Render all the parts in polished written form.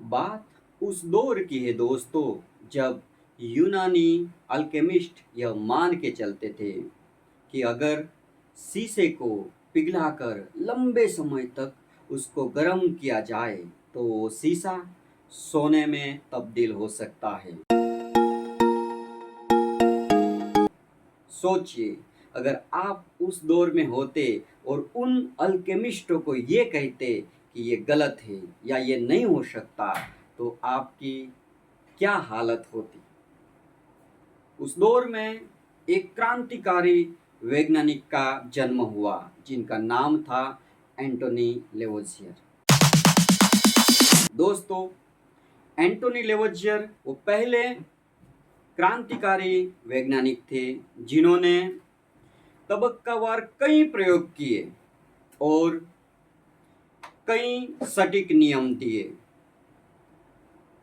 बात उस दौर की है दोस्तों, जब यूनानी अल्केमिस्ट यह मान के चलते थे कि अगर शीशे को पिघलाकर लंबे समय तक उसको गर्म किया जाए तो वो शीशा सोने में तब्दील हो सकता है। सोचिए, अगर आप उस दौर में होते और उन अल्केमिस्टों को ये कहते कि ये गलत है या ये नहीं हो सकता, तो आपकी क्या हालत होती। उस दौर में एक क्रांतिकारी वैज्ञानिक का जन्म हुआ जिनका नाम था एंटोनी लेवोजियर। दोस्तों, एंटोनी लेवोजियर वो पहले क्रांतिकारी वैज्ञानिक थे जिन्होंने तबक्कावार कई प्रयोग किए और कई सटीक नियम दिए।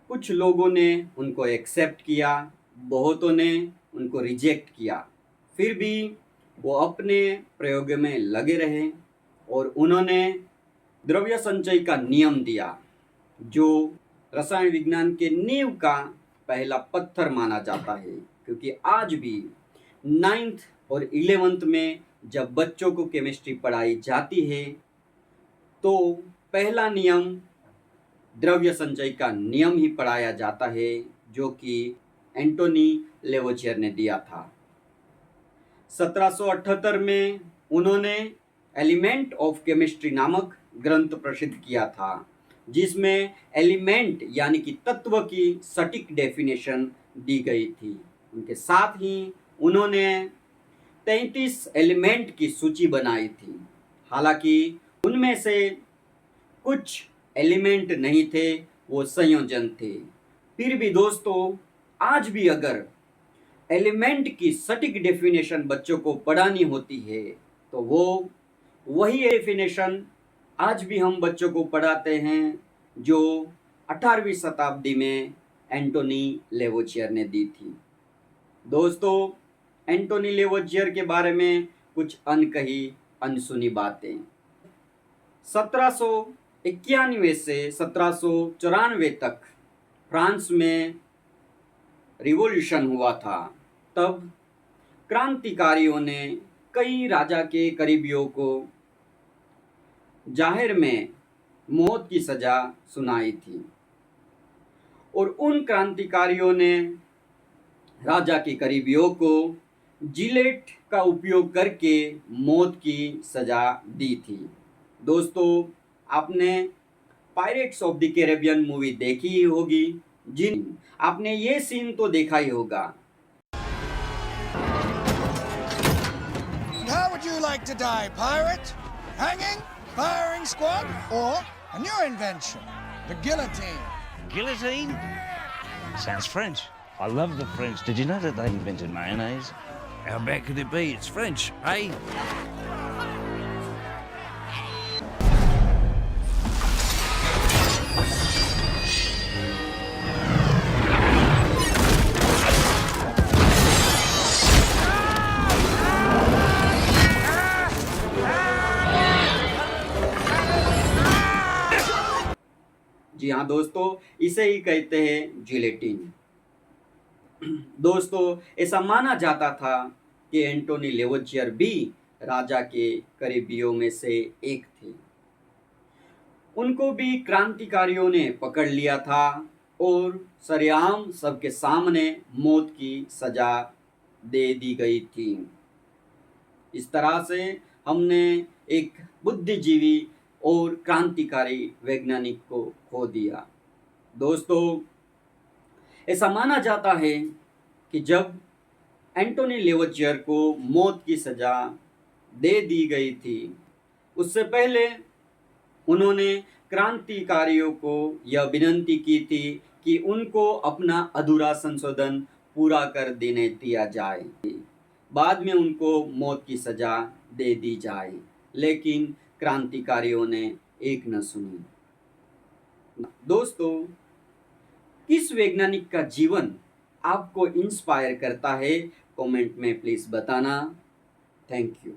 कुछ लोगों ने उनको एक्सेप्ट किया, बहुतों ने उनको रिजेक्ट किया। फिर भी वो अपने प्रयोग में लगे रहे और उन्होंने द्रव्य संचय का नियम दिया, जो रसायन विज्ञान के नींव का पहला पत्थर माना जाता है। क्योंकि आज भी 9th और 11th में जब बच्चों को केमिस्ट्री पढ़ाई जाती है तो पहला नियम द्रव्य संचय का नियम ही पढ़ाया जाता है, जो कि एंटोनी लेवोजियर ने दिया था। 1778 में उन्होंने एलिमेंट ऑफ केमिस्ट्री नामक ग्रंथ प्रसिद्ध किया था, जिसमें एलिमेंट यानी कि तत्व की सटीक डेफिनेशन दी गई थी। उनके साथ ही उन्होंने 33 एलिमेंट की सूची बनाई थी। हालांकि उनमें से कुछ एलिमेंट नहीं थे, वो संयोजन थे। फिर भी दोस्तों, आज भी अगर एलिमेंट की सटीक डेफिनेशन बच्चों को पढ़ानी होती है तो वो वही डेफिनेशन आज भी हम बच्चों को पढ़ाते हैं जो 18वीं शताब्दी में एंटोनी लेवोजियर ने दी थी। दोस्तों, एंटोनी लेवोजियर के बारे में कुछ अनकही अनसुनी बातें। 1791 से 1794 तक फ्रांस में रिवॉल्यूशन हुआ था। तब क्रांतिकारियों ने कई राजा के करीबियों को जाहिर में मौत की सजा सुनाई थी और उन क्रांतिकारियों ने राजा के करीबियों को जिलेट का उपयोग करके मौत की सजा दी थी। दोस्तों, आपने pirates of the Caribbean movie देखी ही होगी, आपने ये सीन तो देखा ही होगा। How would you like to die, pirate? Hanging? Firing squad? Or a new invention, the guillotine? Guillotine? Sounds French. I love the French. Did you know that they invented mayonnaise? How bad could it be? It's French, eh? जी हाँ दोस्तों, इसे ही कहते हैं gelatin. दोस्तों, ऐसा माना जाता था कि एंटोनी लेवोजियर भी राजा के करीबियों में से एक थे। उनको भी क्रांतिकारियों ने पकड़ लिया था और सरेआम सबके सामने मौत की सजा दे दी गई थी। इस तरह से हमने एक बुद्धिजीवी और क्रांतिकारी वैज्ञानिक को खो दिया। दोस्तों, ऐसा माना जाता है कि जब एंटोनी लेवोजियर को मौत की सजा दे दी गई थी, उससे पहले उन्होंने क्रांतिकारियों को यह विनती की थी कि उनको अपना अधूरा संशोधन पूरा कर देने दिया जाए, बाद में उनको मौत की सजा दे दी जाए। लेकिन क्रांतिकारियों ने एक न सुनी। दोस्तों, किस वैज्ञानिक का जीवन आपको इंस्पायर करता है, कमेंट में प्लीज बताना। Thank you.